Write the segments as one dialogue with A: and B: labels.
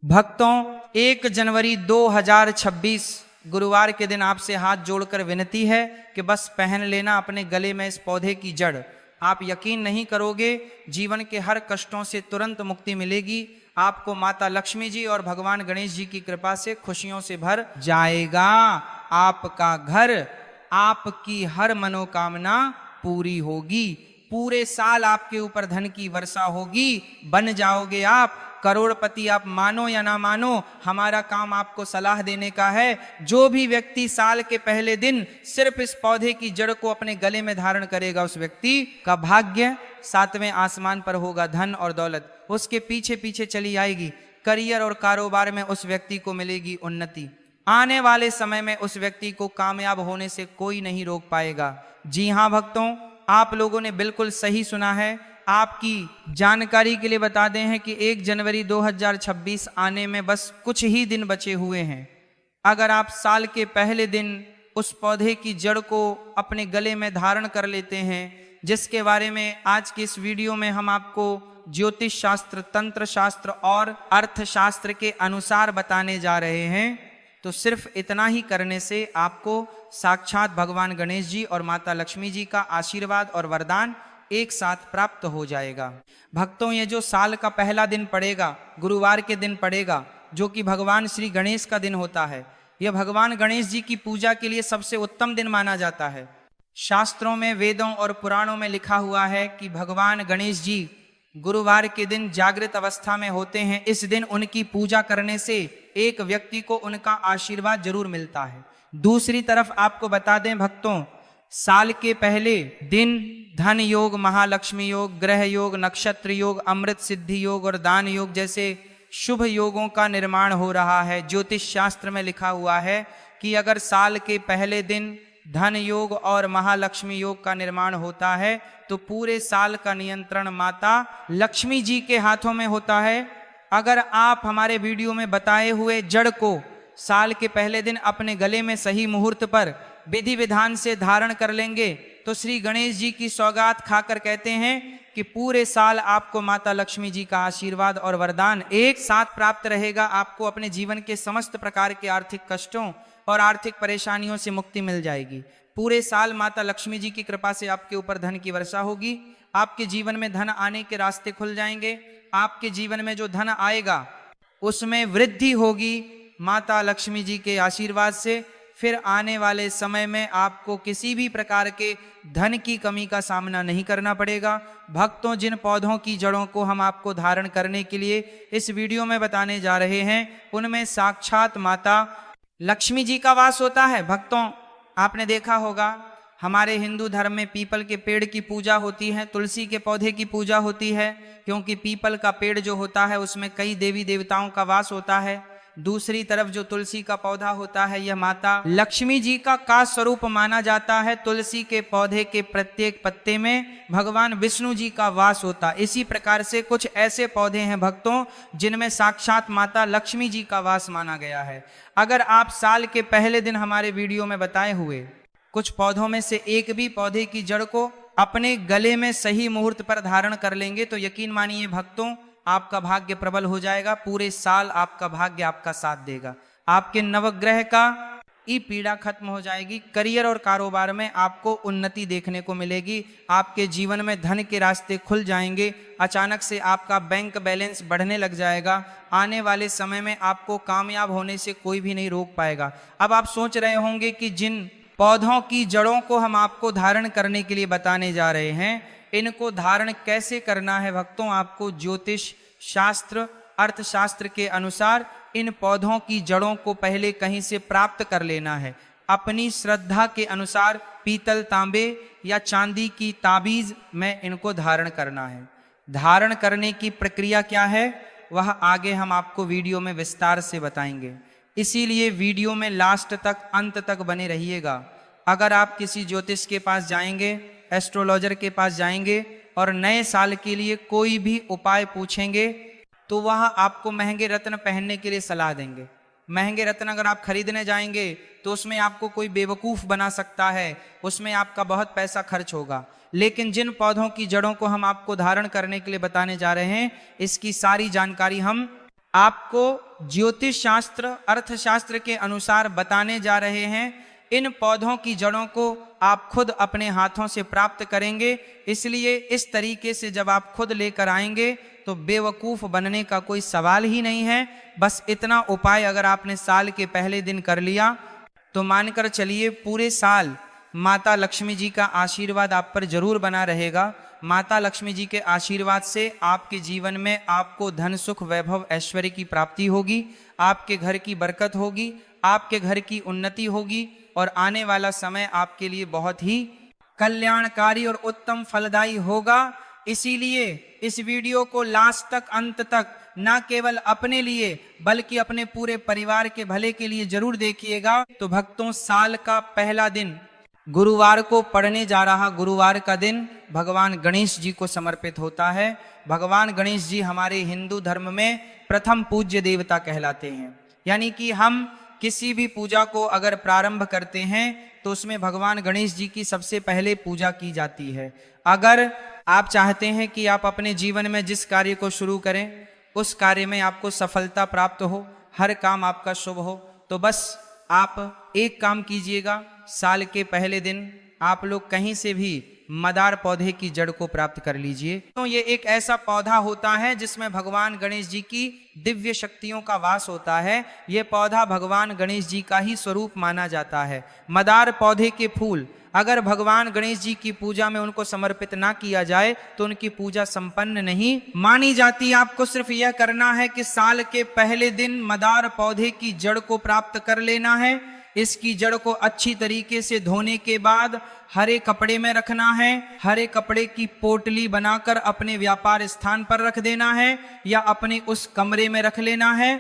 A: भक्तों, 1 जनवरी 2026 गुरुवार के दिन आपसे हाथ जोड़कर विनती है कि बस पहन लेना अपने गले में इस पौधे की जड़। आप यकीन नहीं करोगे, जीवन के हर कष्टों से तुरंत मुक्ति मिलेगी। आपको माता लक्ष्मी जी और भगवान गणेश जी की कृपा से खुशियों से भर जाएगा आपका घर। आपकी हर मनोकामना पूरी होगी। पूरे साल आपके ऊपर धन की वर्षा होगी। बन जाओगे आप करोड़पति। आप मानो या ना मानो, हमारा काम आपको सलाह देने का है। जो भी व्यक्ति साल के पहले दिन सिर्फ इस पौधे की जड़ को अपने गले में धारण करेगा, उस व्यक्ति का भाग्य 7वें आसमान पर होगा। धन और दौलत उसके पीछे पीछे चली आएगी। करियर और कारोबार में उस व्यक्ति को मिलेगी उन्नति। आने वाले समय में उस व्यक्ति को कामयाब होने से कोई नहीं रोक पाएगा। जी हाँ भक्तों, आप लोगों ने बिल्कुल सही सुना है। आपकी जानकारी के लिए बता दें हैं कि 1 जनवरी 2026 आने में बस कुछ ही दिन बचे हुए हैं। अगर आप साल के पहले दिन उस पौधे की जड़ को अपने गले में धारण कर लेते हैं, जिसके बारे में आज की इस वीडियो में हम आपको ज्योतिष शास्त्र, तंत्र शास्त्र और अर्थशास्त्र के अनुसार बताने जा रहे हैं, तो सिर्फ इतना ही करने से आपको साक्षात भगवान गणेश जी और माता लक्ष्मी जी का आशीर्वाद और वरदान एक साथ प्राप्त हो जाएगा। भक्तों, ये जो साल का पहला दिन पड़ेगा, गुरुवार के दिन पड़ेगा, जो कि भगवान श्री गणेश का दिन होता है, यह भगवान गणेश जी की पूजा के लिए सबसे उत्तम दिन माना जाता है। शास्त्रों में, वेदों और पुराणों में लिखा हुआ है कि भगवान गणेश जी गुरुवार के दिन जागृत अवस्था में होते हैं। इस दिन उनकी पूजा करने से एक व्यक्ति को उनका आशीर्वाद जरूर मिलता है। दूसरी तरफ आपको बता दें भक्तों, साल के पहले दिन धन योग, महालक्ष्मी योग, ग्रह योग, नक्षत्र योग, अमृत सिद्धि योग और दान योग जैसे शुभ योगों का निर्माण हो रहा है। ज्योतिष शास्त्र में लिखा हुआ है कि अगर साल के पहले दिन धन योग और महालक्ष्मी योग का निर्माण होता है तो पूरे साल का नियंत्रण माता लक्ष्मी जी के हाथों में होता है। अगर आप हमारे वीडियो में बताए हुए जड़ को साल के पहले दिन अपने गले में सही मुहूर्त पर विधि विधान से धारण कर लेंगे तो श्री गणेश जी की सौगात खाकर कहते हैं कि पूरे साल आपको माता लक्ष्मी जी का आशीर्वाद और वरदान एक साथ प्राप्त रहेगा। आपको अपने जीवन के समस्त प्रकार के आर्थिक कष्टों और आर्थिक परेशानियों से मुक्ति मिल जाएगी। पूरे साल माता लक्ष्मी जी की कृपा से आपके ऊपर धन की वर्षा होगी। आपके जीवन में धन आने के रास्ते खुल जाएंगे। आपके जीवन में जो धन आएगा उसमें वृद्धि होगी माता लक्ष्मी जी के आशीर्वाद से। फिर आने वाले समय में आपको किसी भी प्रकार के धन की कमी का सामना नहीं करना पड़ेगा। भक्तों, जिन पौधों की जड़ों को हम आपको धारण करने के लिए इस वीडियो में बताने जा रहे हैं, उनमें साक्षात माता लक्ष्मी जी का वास होता है। भक्तों, आपने देखा होगा हमारे हिंदू धर्म में पीपल के पेड़ की पूजा होती है, तुलसी के पौधे की पूजा होती है, क्योंकि पीपल का पेड़ जो होता है उसमें कई देवी देवताओं का वास होता है। दूसरी तरफ जो तुलसी का पौधा होता है, यह माता लक्ष्मी जी का स्वरूप माना जाता है। तुलसी के पौधे के प्रत्येक पत्ते में भगवान विष्णु जी का वास होता है। इसी प्रकार से कुछ ऐसे पौधे हैं भक्तों जिनमें साक्षात माता लक्ष्मी जी का वास माना गया है। अगर आप साल के पहले दिन हमारे वीडियो में बताए हुए कुछ पौधों में से एक भी पौधे की जड़ को अपने गले में सही मुहूर्त पर धारण कर लेंगे तो यकीन मानिए भक्तों, आपका भाग्य प्रबल हो जाएगा। पूरे साल आपका भाग्य आपका साथ देगा। आपके नवग्रह का ई पीड़ा खत्म हो जाएगी। करियर और कारोबार में आपको उन्नति देखने को मिलेगी। आपके जीवन में धन के रास्ते खुल जाएंगे। अचानक से आपका बैंक बैलेंस बढ़ने लग जाएगा। आने वाले समय में आपको कामयाब होने से कोई भी नहीं रोक पाएगा। अब आप सोच रहे होंगे कि जिन पौधों की जड़ों को हम आपको धारण करने के लिए बताने जा रहे हैं, इनको धारण कैसे करना है भक्तों, आपको ज्योतिष शास्त्र, अर्थशास्त्र के अनुसार इन पौधों की जड़ों को पहले कहीं से प्राप्त कर लेना है। अपनी श्रद्धा के अनुसार पीतल, तांबे या चांदी की ताबीज में इनको धारण करना है। धारण करने की प्रक्रिया क्या है वह आगे हम आपको वीडियो में विस्तार से बताएंगे, इसीलिए वीडियो में लास्ट तक, अंत तक बने रहिएगा। अगर आप किसी ज्योतिष के पास जाएंगे, एस्ट्रोलॉजर के पास जाएंगे और नए साल के लिए कोई भी उपाय पूछेंगे तो वह आपको महंगे रत्न पहनने के लिए सलाह देंगे। महंगे रत्न अगर आप खरीदने जाएंगे तो उसमें आपको कोई बेवकूफ़ बना सकता है, उसमें आपका बहुत पैसा खर्च होगा। लेकिन जिन पौधों की जड़ों को हम आपको धारण करने के लिए बताने जा रहे हैं, इसकी सारी जानकारी हम आपको ज्योतिष शास्त्र, अर्थशास्त्र के अनुसार बताने जा रहे हैं। इन पौधों की जड़ों को आप खुद अपने हाथों से प्राप्त करेंगे। इसलिए इस तरीके से जब आप खुद लेकर आएंगे तो बेवकूफ़ बनने का कोई सवाल ही नहीं है। बस इतना उपाय अगर आपने साल के पहले दिन कर लिया तो मानकर चलिए पूरे साल माता लक्ष्मी जी का आशीर्वाद आप पर जरूर बना रहेगा। माता लक्ष्मी जी के आशीर्वाद से आपके जीवन में आपको धन, सुख, वैभव, ऐश्वर्य की प्राप्ति होगी, आपके घर की बरकत होगी, आपके घर की उन्नति होगी और आने वाला समय आपके लिए बहुत ही कल्याणकारी और उत्तम फलदायी होगा। इसीलिए इस वीडियो को लास्ट तक, अंत तक न केवल अपने लिए बल्कि अपने पूरे परिवार के भले के लिए जरूर देखिएगा। तो भक्तों, साल का पहला दिन गुरुवार को पड़ने जा रहा गुरुवार का दिन भगवान गणेश जी को समर्पित होता है। भगवान गणेश जी हमारे हिंदू धर्म में प्रथम पूज्य देवता कहलाते हैं। यानी कि हम किसी भी पूजा को अगर प्रारंभ करते हैं तो उसमें भगवान गणेश जी की सबसे पहले पूजा की जाती है। अगर आप चाहते हैं कि आप अपने जीवन में जिस कार्य को शुरू करें उस कार्य में आपको सफलता प्राप्त हो, हर काम आपका शुभ हो, तो बस आप एक काम कीजिएगा। साल के पहले दिन आप लोग कहीं से भी मदार पौधे की जड़ को प्राप्त कर लीजिए। तो ये एक ऐसा पौधा होता है जिसमें भगवान गणेश जी की दिव्य शक्तियों का वास होता है। ये पौधा भगवान गणेश जी का ही स्वरूप माना जाता है। मदार पौधे के फूल अगर भगवान गणेश जी की पूजा में उनको समर्पित ना किया जाए तो उनकी पूजा संपन्न नहीं मानी जाती। आपको सिर्फ यह करना है कि साल के पहले दिन मदार पौधे की जड़ को प्राप्त कर लेना है। इसकी जड़ को अच्छी तरीके से धोने के बाद हरे कपड़े में रखना है। हरे कपड़े की पोटली बनाकर अपने व्यापार स्थान पर रख देना है या अपने उस कमरे में रख लेना है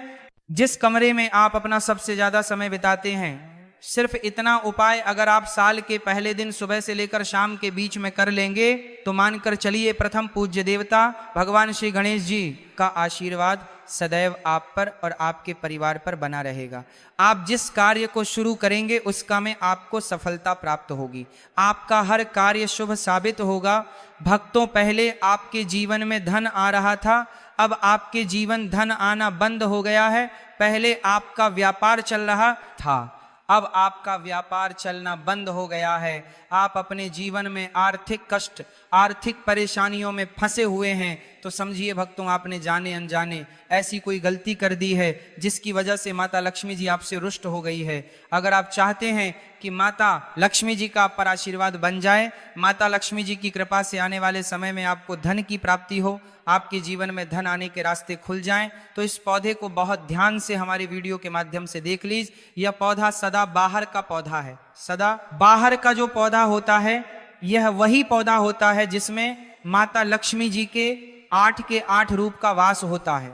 A: जिस कमरे में आप अपना सबसे ज्यादा समय बिताते हैं। सिर्फ इतना उपाय अगर आप साल के पहले दिन सुबह से लेकर शाम के बीच में कर लेंगे तो मानकर चलिए प्रथम पूज्य देवता भगवान श्री गणेश जी का आशीर्वाद सदैव आप पर और आपके परिवार पर बना रहेगा। आप जिस कार्य को शुरू करेंगे उसका में आपको सफलता प्राप्त होगी। आपका हर कार्य शुभ साबित होगा। भक्तों, पहले आपके जीवन में धन आ रहा था, अब आपके जीवन धन आना बंद हो गया है। पहले आपका व्यापार चल रहा था, अब आपका व्यापार चलना बंद हो गया है। आप अपने जीवन में आर्थिक कष्ट, आर्थिक परेशानियों में फंसे हुए हैं। तो समझिए भक्तों, आपने जाने अनजाने ऐसी कोई गलती कर दी है जिसकी वजह से माता लक्ष्मी जी आपसे रुष्ट हो गई है। अगर आप चाहते हैं कि माता लक्ष्मी जी का आप पर आशीर्वाद बन जाए, माता लक्ष्मी जी की कृपा से आने वाले समय में आपको धन की प्राप्ति हो, आपके जीवन में धन आने के रास्ते खुल जाएं, तो इस पौधे को बहुत ध्यान से हमारी वीडियो के माध्यम से देख लीजिए। यह पौधा सदा बाहर का पौधा है। सदा बाहर का जो पौधा होता है यह वही पौधा होता है जिसमें माता लक्ष्मी जी के 8 के 8 रूप का वास होता है।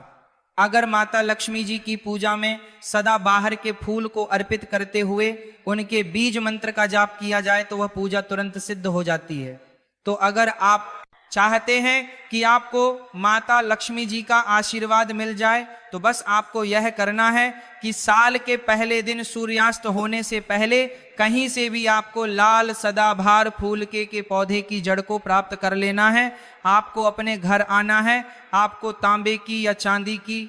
A: अगर माता लक्ष्मी जी की पूजा में सदा बाहर के फूल को अर्पित करते हुए उनके बीज मंत्र का जाप किया जाए तो वह पूजा तुरंत सिद्ध हो जाती है। तो अगर आप चाहते हैं कि आपको माता लक्ष्मी जी का आशीर्वाद मिल जाए तो बस आपको यह करना है कि साल के पहले दिन सूर्यास्त होने से पहले कहीं से भी आपको लाल सदाबहार फूल के पौधे की जड़ को प्राप्त कर लेना है। आपको अपने घर आना है, आपको तांबे की या चांदी की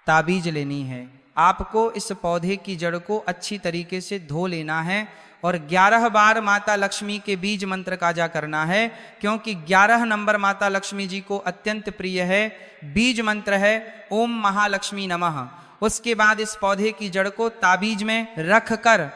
A: ताबीज लेनी है। आपको इस पौधे की जड़ को अच्छी तरीके से धो लेना है और 11 बार माता लक्ष्मी के बीज मंत्र का जा करना है, क्योंकि 11 नंबर माता लक्ष्मी जी को अत्यंत प्रिय है। बीज मंत्र है ओम महालक्ष्मी नमः। उसके बाद इस पौधे की जड़ को ताबीज में रखकर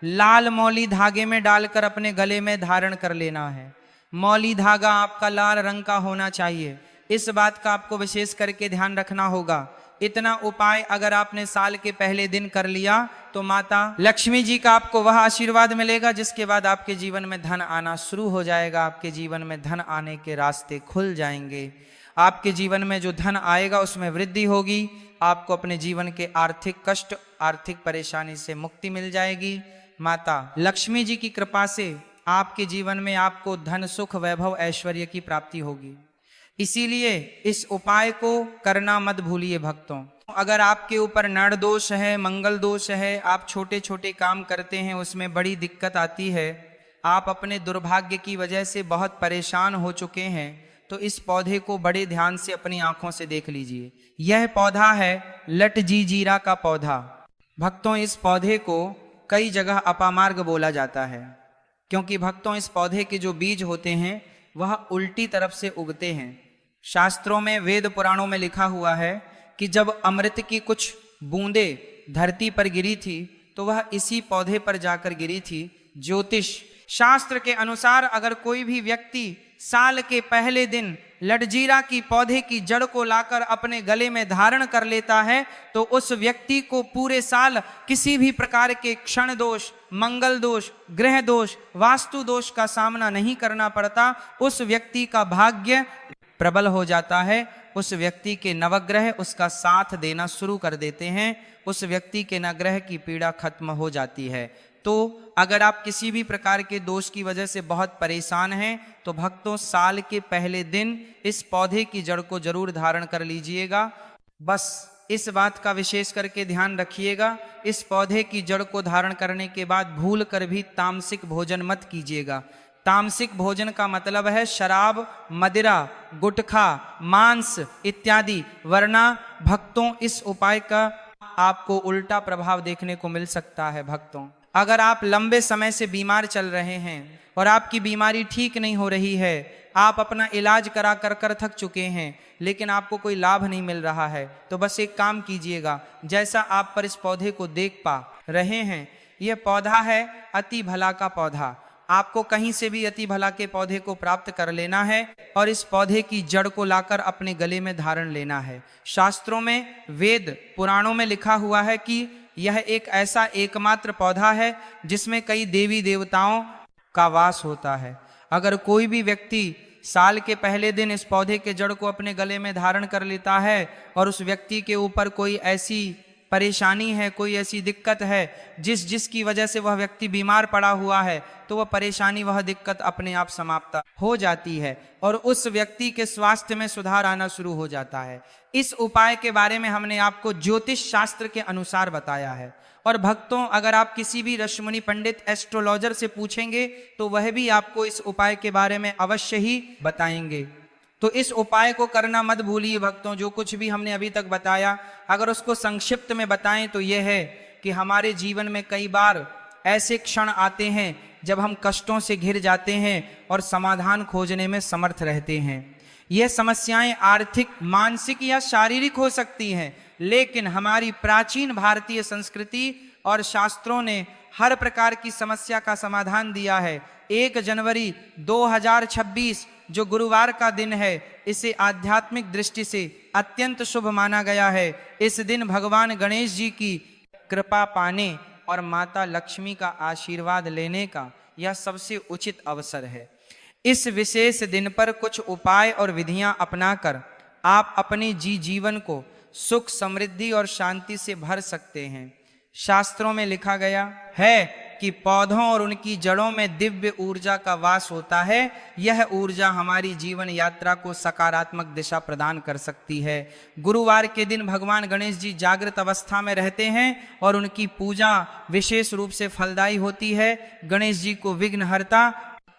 A: लाल मौली धागे में डालकर अपने गले में धारण कर लेना है। मौली धागा आपका लाल रंग का होना चाहिए, इस बात का आपको विशेष करके ध्यान रखना होगा। इतना उपाय अगर आपने साल के पहले दिन कर लिया तो माता लक्ष्मी जी का आपको वह आशीर्वाद मिलेगा जिसके बाद आपके जीवन में धन आना शुरू हो जाएगा। आपके जीवन में धन आने के रास्ते खुल जाएंगे। आपके जीवन में जो धन आएगा उसमें वृद्धि होगी। आपको अपने जीवन के आर्थिक कष्ट, आर्थिक परेशानी से मुक्ति मिल जाएगी। माता लक्ष्मी जी की कृपा से आपके जीवन में आपको धन, सुख, वैभव, ऐश्वर्य की प्राप्ति होगी। इसीलिए इस उपाय को करना मत भूलिए भक्तों। अगर आपके ऊपर नड़ दोष है, मंगल दोष है, आप छोटे छोटे काम करते हैं उसमें बड़ी दिक्कत आती है, आप अपने दुर्भाग्य की वजह से बहुत परेशान हो चुके हैं, तो इस पौधे को बड़े ध्यान से अपनी आंखों से देख लीजिए। यह पौधा है लटजी जीरा का पौधा। भक्तों, इस पौधे को कई जगह अपामार्ग बोला जाता है, क्योंकि भक्तों इस पौधे के जो बीज होते हैं वह उल्टी तरफ से उगते हैं। शास्त्रों में, वेद पुराणों में लिखा हुआ है कि जब अमृत की कुछ बूंदें धरती पर गिरी थी तो वह इसी पौधे पर जाकर गिरी थी। ज्योतिष शास्त्र के अनुसार अगर कोई भी व्यक्ति साल के पहले दिन लटजीरा की पौधे की जड़ को लाकर अपने गले में धारण कर लेता है तो उस व्यक्ति को पूरे साल किसी भी प्रकार के क्षण दोष, मंगल दोष, ग्रह दोष, वास्तु दोष का सामना नहीं करना पड़ता। उस व्यक्ति का भाग्य प्रबल हो जाता है। उस व्यक्ति के नवग्रह उसका साथ देना शुरू कर देते हैं। उस व्यक्ति के नवग्रह की पीड़ा खत्म हो जाती है। तो अगर आप किसी भी प्रकार के दोष की वजह से बहुत परेशान हैं तो भक्तों, साल के पहले दिन इस पौधे की जड़ को जरूर धारण कर लीजिएगा। बस इस बात का विशेष करके ध्यान रखिएगा, इस पौधे की जड़ को धारण करने के बाद भूल कर भी तामसिक भोजन मत कीजिएगा। तामसिक भोजन का मतलब है शराब, मदिरा, गुटखा, मांस इत्यादि, वरना भक्तों इस उपाय का आपको उल्टा प्रभाव देखने को मिल सकता है। भक्तों, अगर आप लंबे समय से बीमार चल रहे हैं और आपकी बीमारी ठीक नहीं हो रही है, आप अपना इलाज करा कर थक चुके हैं लेकिन आपको कोई लाभ नहीं मिल रहा है, तो बस एक काम कीजिएगा। जैसा आप पर इस पौधे को देख पा रहे हैं, यह पौधा है अति भला का पौधा। आपको कहीं से भी अति भला के पौधे को प्राप्त कर लेना है और इस पौधे की जड़ को लाकर अपने गले में धारण लेना है। शास्त्रों में, वेद पुराणों में लिखा हुआ है कि यह एक ऐसा एकमात्र पौधा है जिसमें कई देवी देवताओं का वास होता है। अगर कोई भी व्यक्ति साल के पहले दिन इस पौधे के जड़ को अपने गले में धारण कर लेता है और उस व्यक्ति के ऊपर कोई ऐसी परेशानी है, कोई ऐसी दिक्कत है जिसकी वजह से वह व्यक्ति बीमार पड़ा हुआ है, तो वह परेशानी, वह दिक्कत अपने आप समाप्त हो जाती है और उस व्यक्ति के स्वास्थ्य में सुधार आना शुरू हो जाता है। इस उपाय के बारे में हमने आपको ज्योतिष शास्त्र के अनुसार बताया है। और भक्तों, अगर आप किसी भी ऋषिमुनि पंडित एस्ट्रोलॉजर से पूछेंगे तो वह भी आपको इस उपाय के बारे में अवश्य ही बताएंगे। तो इस उपाय को करना मत भूलिए भक्तों। जो कुछ भी हमने अभी तक बताया, अगर उसको संक्षिप्त में बताएं तो यह है कि हमारे जीवन में कई बार ऐसे क्षण आते हैं जब हम कष्टों से घिर जाते हैं और समाधान खोजने में समर्थ रहते हैं। यह समस्याएं आर्थिक, मानसिक या शारीरिक हो सकती हैं, लेकिन हमारी प्राचीन भारतीय संस्कृति और शास्त्रों ने हर प्रकार की समस्या का समाधान दिया है। 1 जनवरी 2026 जो गुरुवार का दिन है, इसे आध्यात्मिक दृष्टि से अत्यंत शुभ माना गया है। इस दिन भगवान गणेश जी की कृपा पाने और माता लक्ष्मी का आशीर्वाद लेने का यह सबसे उचित अवसर है। इस विशेष दिन पर कुछ उपाय और विधियां अपनाकर आप अपने जीवन को सुख, समृद्धि और शांति से भर सकते हैं। शास्त्रों में लिखा गया है कि पौधों और उनकी जड़ों में दिव्य ऊर्जा का वास होता है। यह ऊर्जा हमारी जीवन यात्रा को सकारात्मक दिशा प्रदान कर सकती है। गुरुवार के दिन भगवान गणेश जी जागृत अवस्था में रहते हैं और उनकी पूजा विशेष रूप से फलदायी होती है। गणेश जी को विघ्नहर्ता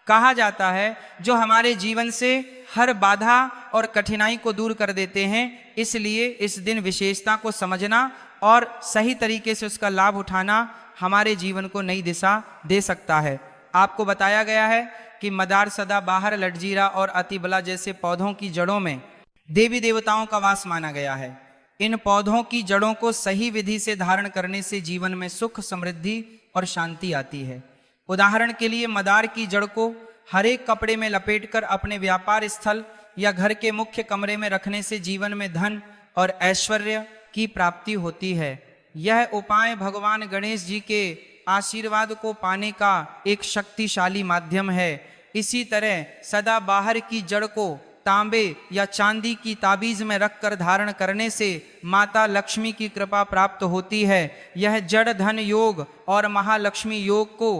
A: कहा जाता है, जो हमारे जीवन से हर बाधा और कठिनाई को दूर कर देते हैं। इसलिए इस दिन विशेषता को समझना और सही तरीके से उसका लाभ उठाना हमारे जीवन को नई दिशा दे सकता है। आपको बताया गया है कि मदार, सदाबहार, लटजीरा और अतिबला जैसे पौधों की जड़ों में देवी देवताओं का वास माना गया है। इन पौधों की जड़ों को सही विधि से धारण करने से जीवन में सुख, समृद्धि और शांति आती है। उदाहरण के लिए मदार की जड़ को हर एक कपड़े में लपेटकर अपने व्यापार स्थल या घर के मुख्य कमरे में रखने से जीवन में धन और ऐश्वर्य की प्राप्ति होती है। यह उपाय भगवान गणेश जी के आशीर्वाद को पाने का एक शक्तिशाली माध्यम है। इसी तरह सदाबहार की जड़ को तांबे या चांदी की ताबीज में रखकर धारण करने से माता लक्ष्मी की कृपा प्राप्त होती है। यह जड़ धन योग और महालक्ष्मी योग को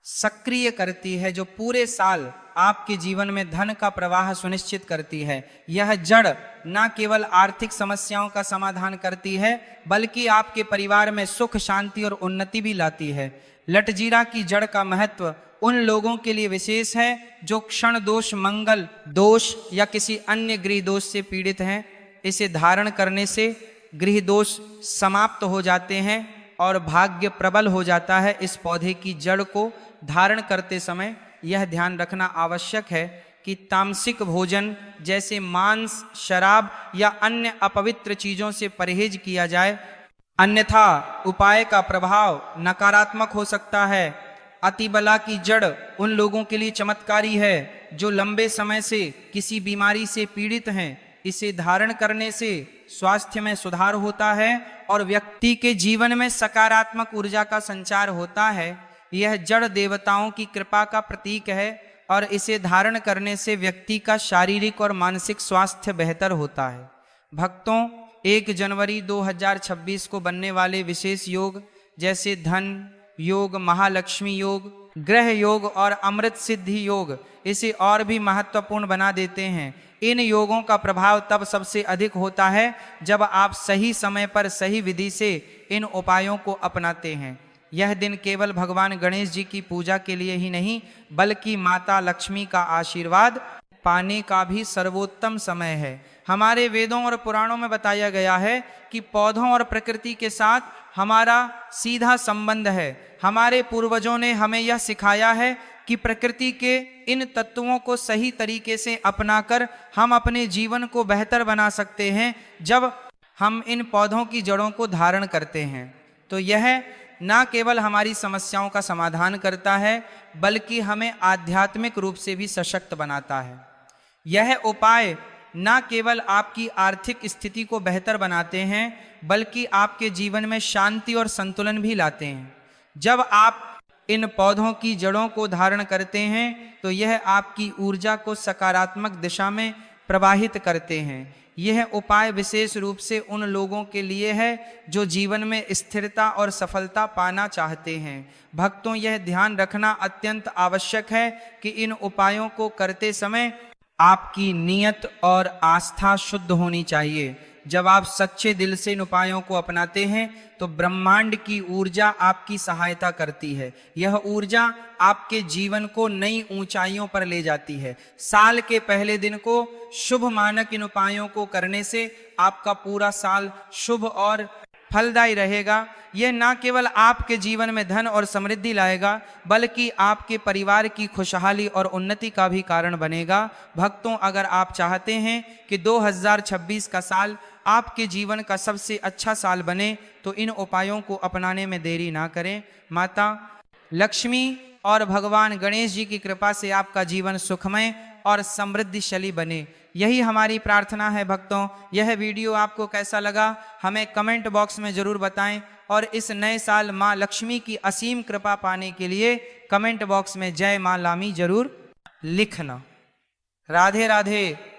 A: सक्रिय करती है, जो पूरे साल आपके जीवन में धन का प्रवाह सुनिश्चित करती है। यह जड़ न केवल आर्थिक समस्याओं का समाधान करती है, बल्कि आपके परिवार में सुख, शांति और उन्नति भी लाती है। लटजीरा की जड़ का महत्व उन लोगों के लिए विशेष है जो क्षण दोष, मंगल दोष या किसी अन्य गृह दोष से पीड़ित हैं। इसे धारण करने से गृह दोष समाप्त हो जाते हैं और भाग्य प्रबल हो जाता है। इस पौधे की जड़ को धारण करते समय यह ध्यान रखना आवश्यक है कि तामसिक भोजन जैसे मांस, शराब या अन्य अपवित्र चीजों से परहेज किया जाए, अन्यथा उपाय का प्रभाव नकारात्मक हो सकता है। अतिबला की जड़ उन लोगों के लिए चमत्कारी है जो लंबे समय से किसी बीमारी से पीड़ित हैं। इसे धारण करने से स्वास्थ्य में सुधार होता है और व्यक्ति के जीवन में सकारात्मक ऊर्जा का संचार होता है। यह जड़ देवताओं की कृपा का प्रतीक है और इसे धारण करने से व्यक्ति का शारीरिक और मानसिक स्वास्थ्य बेहतर होता है। भक्तों, 1 जनवरी 2026 को बनने वाले विशेष योग जैसे धन योग, महालक्ष्मी योग, ग्रह योग और अमृत सिद्धि योग इसे और भी महत्वपूर्ण बना देते हैं। इन योगों का प्रभाव तब सबसे अधिक होता है जब आप सही समय पर सही विधि से इन उपायों को अपनाते हैं। यह दिन केवल भगवान गणेश जी की पूजा के लिए ही नहीं बल्कि माता लक्ष्मी का आशीर्वाद पाने का भी सर्वोत्तम समय है। हमारे वेदों और पुराणों में बताया गया है कि पौधों और प्रकृति के साथ हमारा सीधा संबंध है। हमारे पूर्वजों ने हमें यह सिखाया है कि प्रकृति के इन तत्वों को सही तरीके से अपनाकर हम अपने जीवन को बेहतर बना सकते हैं जब हम इन पौधों की जड़ों को धारण करते हैं। तो यह न केवल हमारी समस्याओं का समाधान करता है बल्कि हमें आध्यात्मिक रूप से भी सशक्त बनाता है। यह उपाय न केवल आपकी आर्थिक स्थिति को बेहतर बनाते हैं बल्कि आपके जीवन में शांति और संतुलन भी लाते हैं। जब आप इन पौधों की जड़ों को धारण करते हैं तो यह आपकी ऊर्जा को सकारात्मक दिशा में प्रवाहित करते हैं। यह उपाय विशेष रूप से उन लोगों के लिए है जो जीवन में स्थिरता और सफलता पाना चाहते हैं। भक्तों, यह ध्यान रखना अत्यंत आवश्यक है कि इन उपायों को करते समय आपकी नीयत और आस्था शुद्ध होनी चाहिए। जब आप सच्चे दिल से इन उपायों को अपनाते हैं तो ब्रह्मांड की ऊर्जा आपकी सहायता करती है। यह ऊर्जा आपके जीवन को नई ऊंचाइयों पर ले जाती है। साल के पहले दिन को शुभ मानक इन उपायों को करने से आपका पूरा साल शुभ और फलदायी रहेगा। यह न केवल आपके जीवन में धन और समृद्धि लाएगा बल्कि आपके परिवार की खुशहाली और उन्नति का भी कारण बनेगा। भक्तों, अगर आप चाहते हैं कि 2026 का साल आपके जीवन का सबसे अच्छा साल बने तो इन उपायों को अपनाने में देरी ना करें। माता लक्ष्मी और भगवान गणेश जी की कृपा से आपका जीवन सुखमय और समृद्धिशाली बने, यही हमारी प्रार्थना है। भक्तों, यह वीडियो आपको कैसा लगा हमें कमेंट बॉक्स में जरूर बताएं और इस नए साल माँ लक्ष्मी की असीम कृपा पाने के लिए कमेंट बॉक्स में जय माँ लामी जरूर लिखना। राधे राधे।